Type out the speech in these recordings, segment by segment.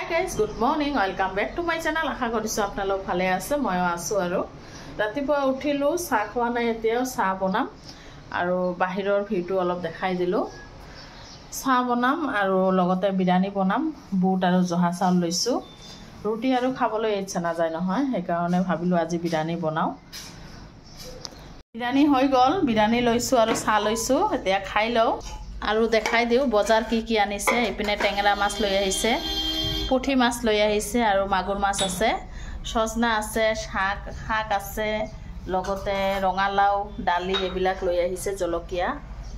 guys, good morning. Welcome back to my channel. আশা কৰিছো আপোনালোক ভালে আছে ময়ো আছো আৰু ৰাতিপুৱা উঠিলো চাহ খোৱা নাই এতিয়াও চাহ বনাম আৰু বাহিৰৰ ভিউটো অলপ দেখাই দিলো চাহ বনাম আৰু লগতে বিৰিয়ানী বনাম বুট আৰু জহা চাউল লৈছো ৰুটি আৰু খাবলৈ ইচ্ছা নাযায় নহয় সেইকাৰণে ভাবিলো আজি বিৰিয়ানী বনাও বিৰিয়ানী হৈ গল বিৰিয়ানী লৈছো আৰু চাহ লৈছো এতিয়া খাই লও আৰু দেখাই দিও বজাৰ কি আনিছে ইপিনে টেঙৰা মাছ লৈ আহিছে পুঠি মাছ লৈ আহিছে আৰু মাগুৰ মাছ আছে সজনা আছে শাক আছে লগতে ৰঙালাও ডালি এবিলাক লৈ আহিছে জলকীয়া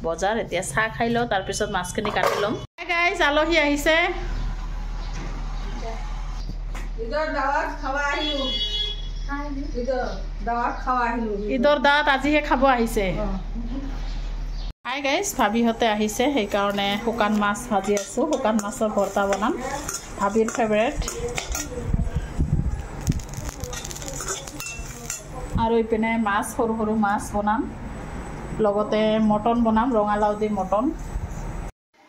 বজাৰ এতিয়া চাহ খাই লও তাৰ পিছত মাছখিনি কাটি লম হাই গাইস আলহী আহিছে ইদৰ দাওয়াত খাবা আহিলো ইদৰ দাওয়াত আজিহে খাব আহিছে হাই গাইস ভাবিহতে আহিছে সেই কাৰণে শুকান মাছ ভাজি আছো শুকান মাছৰ ভৰ্তা বনাম ভাবিৰ ফেভাৰিট আৰু ইপিনে মাছ সৰু সৰু মাছ বনাম লগতে মটন বনাম ৰঙালাও দি মটন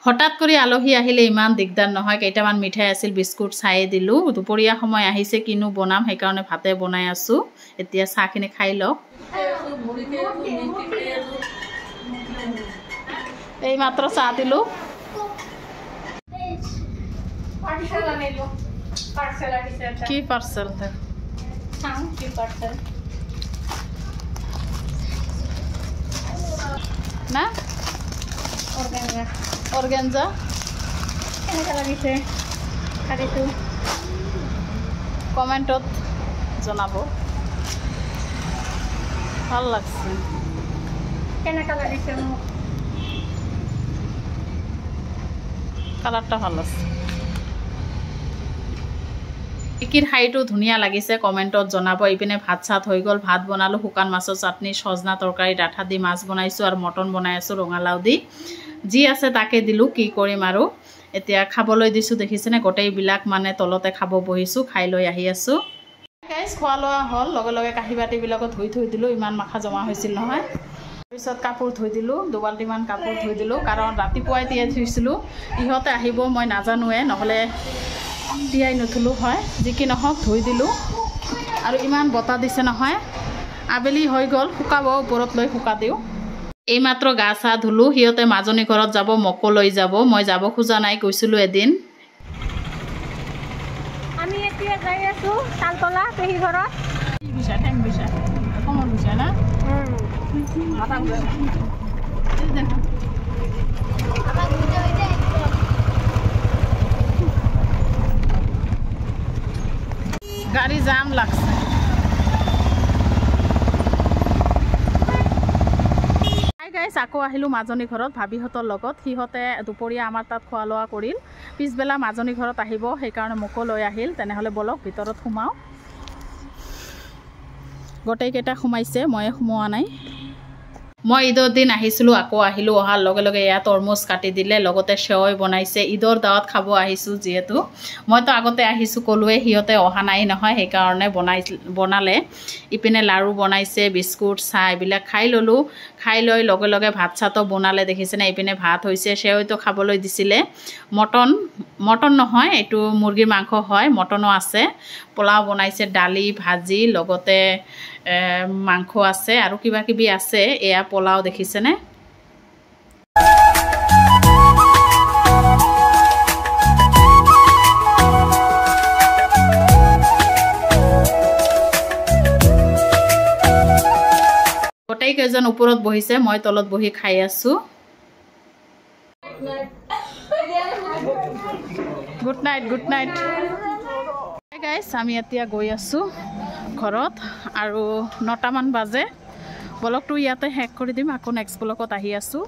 হঠাৎ কৰি আলহী আহিলে ইমান দিগদাৰ নহয় কেইটামান মিঠাই আছিল বিস্কুট চাই দিলো দুপৰীয়া সময় আহিছে কিনো বনাম সেই কাৰণে ভাতে বনাই আছো এতিয়া চাহখিনি খাই লওক এই মাত্ৰ চাহ দিলো পার্সেল আনিলো পার্সেল আহিছে কি পার্সেল চাও কি পার্সেল না অর্গানজা কেনেকা লাগিছে শাড়ীটো কমেন্টত জনাব ভাল লাগছে কেনেকা লাগিছে মোক কালারটা ভালো আছে ইকির হাইটো ধুনিয়া লাগিছে কমেন্টত জনাব ইপিনে ভাত সাত হৈ গল ভাত বনালো শুকান মাছৰ চাটনি সজনা তৰকাৰী ডাঠা দি মাছ বনাইছো আৰু মটন বনাই আছো ৰঙালাও দি যি আছে তাকে দিলো কি কৰিম আৰু এতিয়া খাবলৈ দিছো দেখিছেনে গোটেই বিলাক মানে তলতে খাব বহিছো খাই লৈ আহি আছো গাইস খোৱা লোৱা হল লগে লগে কাহি বাটি বিলাকত ধুই থৈ দিলো ইমান মাখা জমা হৈছিল নহয় পিছত কাপোৰ ধুই দিলো দুবালটিমান কাপোৰ ধুই দিলো কাৰণ ৰাতিপুৱাই তিয়াই থৈছিলো ইহঁতে আহিব মই নাজানোৱে নহলে তিয়াই নথলো হয় যি কি নহওক ধুই দিলো আৰু ইমান বতা দিছে নহয় আবেলি হৈ গল শুকাব ওপৰত লৈ শুকা দিও এই মাত্ৰ গা চা ধুলো হিয়তে মাজনী ঘৰত যাব মকো লৈ যাব মই যাব খোজা নাই কৈছিলো এদিন আমি এতিয়া যাই আছো তালতলা পেহি ঘৰত বিছা টেং বিছা কমৰ বিছা না মাথা ঘুৰে দেখো আবাৰ ঘুৰতে হইছে গাড়ি জাম লাগছে হাই গাইস আকৌ আহিলো মাজনী ঘৰত ভাবিহতৰ লগত হিহতে দুপৰীয়া আমাৰ তাত খোৱা লোৱা কৰিল পিছবেলা মাজনী ঘৰত আহিব সেই কাৰণে মোকো লৈ আহিল তেনেহলে বলক ভিতৰত সোমাও গোটেই কেইটা সোমাইছে মই সোমোৱা নাই মই ঈদৰ দিন আহিছিলো আকৌ আহিলো অহাৰ লগে লগে ইয়া তৰমুজ কাটি দিলে লগতে সেৱই বনাইছে ঈদৰ দাওয়াত খাব আহিছো যেহেতু মইতো আগতে আহিছো কলুৱে হিয়তে অহা নাই নহয় সেই কাৰণে বনালে ইপিনে লাৰু বনাইছে বিস্কুট চাহ এইবিলাক খাই ললো খাই লৈ লগে লগে ভাত চাতো বনালে দেখিছেনে ইপিনে ভাত হৈছে সেৱইতো খাবলৈ দিছিলে মটন নহয় এইটো মুৰ্গীৰ মাংস হয় মটনো আছে পোলাও বনাইছে ডালি ভাজি লগতে মাংস আছে আৰু কিবা কিবি আছে এয়া পোলাও দেখিছেনে গোটেই কেইজন ওপৰত বহিছে মই তলত বহি খাই আছো গুড নাইট গাইস আমি এতিয়া গৈ আছো ঘৰত আৰু 9টা মান বাজে ব্লগটো ইয়াতে শেষ কৰি দিম আকৌ নেক্সট ব্লগত আহি আছো